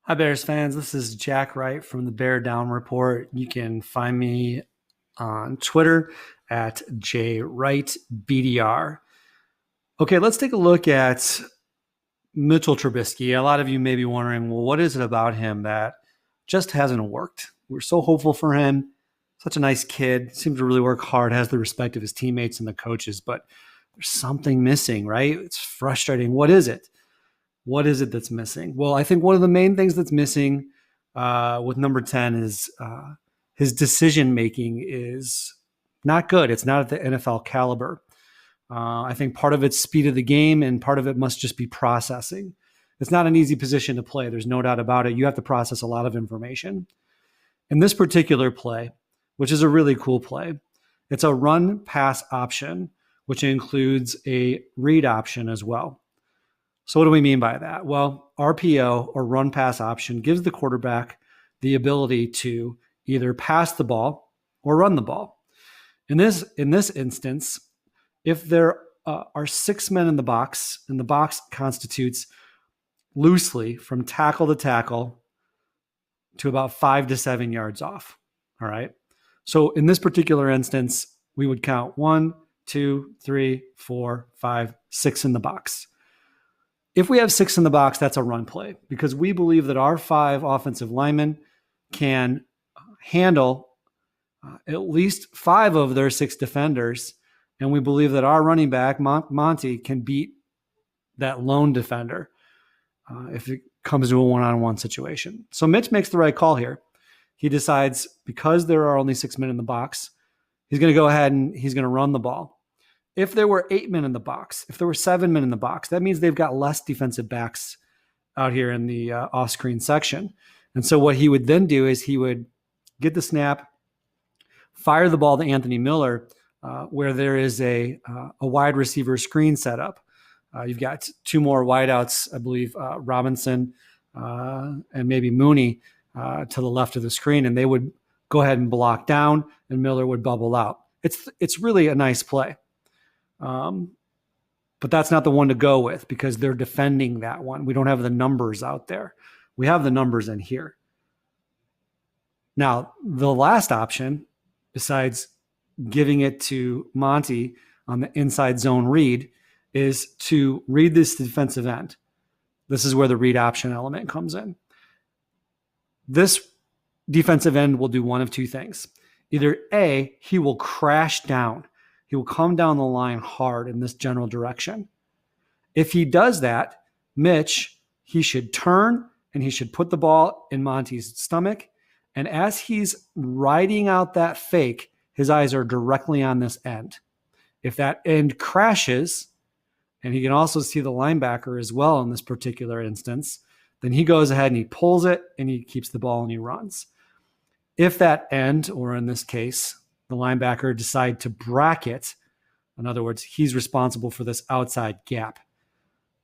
Hi, Bears fans. This is Jack Wright from the Bear Down Report. You can find me on Twitter at jwrightbdr. Okay, let's take a look at Mitchell Trubisky. A lot of you may be wondering, well, what is it about him that just hasn't worked? We're so hopeful for him. Such a nice kid. Seems to really work hard, has the respect of his teammates and the coaches, but there's something missing, right? It's frustrating. What is it? What is it that's missing? Well, I think one of the main things that's missing with number 10 is his decision making is not good. It's not at the NFL caliber. I think part of it's speed of the game and part of it must just be processing. It's not an easy position to play. There's no doubt about it. You have to process a lot of information. In this particular play, which is a really cool play, it's a run pass option, which includes a read option as well. So what do we mean by that? Well, RPO or run pass option gives the quarterback the ability to either pass the ball or run the ball. In this instance, if there are 6 men in the box, and the box constitutes loosely from tackle to tackle to about 5 to 7 yards off. All right. So in this particular instance, we would count 1, 2, 3, 4, 5, 6 in the box. If we have 6 in the box, that's a run play because we believe that our 5 offensive linemen can handle at least 5 of their 6 defenders. And we believe that our running back, Monty, can beat that lone defender if it comes to a one-on-one situation. So Mitch makes the right call here. He decides because there are only 6 men in the box, he's going to go ahead and he's going to run the ball. If there were 8 men in the box, if there were 7 men in the box, that means they've got less defensive backs out here in the off-screen section. And so what he would then do is he would get the snap, fire the ball to Anthony Miller, where there is a wide receiver screen set up. You've got 2 more wideouts, I believe, Robinson and maybe Mooney to the left of the screen, and they would go ahead and block down, and Miller would bubble out. It's really a nice play. But that's not the one to go with because they're defending that one. We don't have the numbers out there. We have the numbers in here. Now, the last option, besides giving it to Monty on the inside zone read, is to read this defensive end. This is where the read option element comes in. This defensive end will do one of 2 things. Either A, he will crash down. He will come down the line hard in this general direction. If he does that, Mitch, he should turn and he should put the ball in Monty's stomach. And as he's riding out that fake, his eyes are directly on this end. If that end crashes, and he can also see the linebacker as well in this particular instance, then he goes ahead and he pulls it and he keeps the ball and he runs. If that end, or in this case, the linebacker decide to bracket, in other words, he's responsible for this outside gap,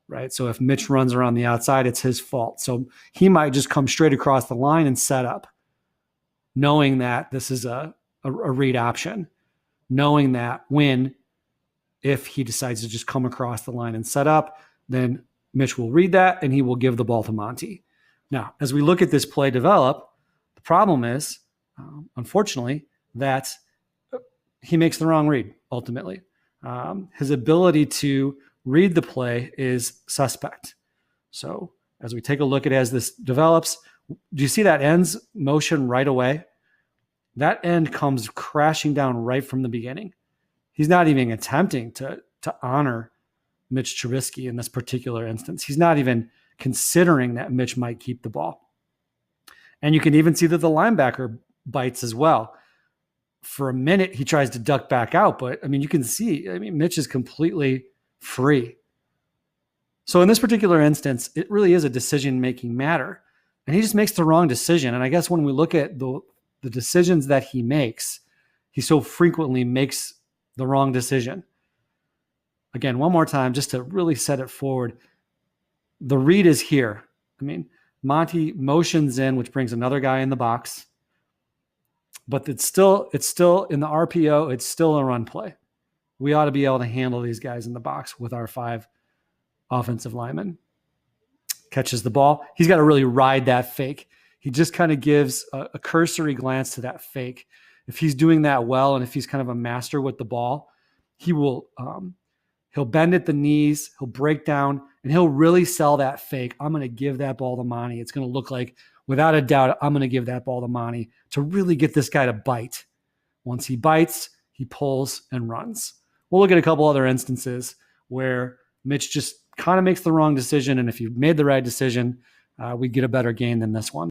right? So if Mitch runs around the outside, it's his fault. So he might just come straight across the line and set up, knowing that this is a read option, knowing that if he decides to just come across the line and set up, then Mitch will read that and he will give the ball to Monty. Now, as we look at this play develop, the problem is, unfortunately, that he makes the wrong read, ultimately. His ability to read the play is suspect. So as we take a look at as this develops, do you see that end's motion right away? That end comes crashing down right from the beginning. He's not even attempting to honor Mitch Trubisky in this particular instance. He's not even considering that Mitch might keep the ball. And you can even see that the linebacker bites as well. For a minute, he tries to duck back out, but you can see, Mitch is completely free. So in this particular instance, it really is a decision-making matter. And he just makes the wrong decision. And I guess when we look at the decisions that he makes, he so frequently makes the wrong decision. Again, one more time, just to really set it forward. The read is here. Monty motions in, which brings another guy in the box. But it's still in the RPO, it's still a run play. We ought to be able to handle these guys in the box with our 5 offensive linemen. catches the ball. He's got to really ride that fake. He just kind of gives a cursory glance to that fake. If he's doing that well, and if he's kind of a master with the ball, he will he'll bend at the knees, he'll break down, and he'll really sell that fake. I'm going to give that ball to Monty. It's going to look like, without a doubt, I'm going to give that ball to Monty to really get this guy to bite. Once he bites, he pulls and runs. We'll look at a couple other instances where Mitch just kind of makes the wrong decision, and if you made the right decision, we get a better game than this one.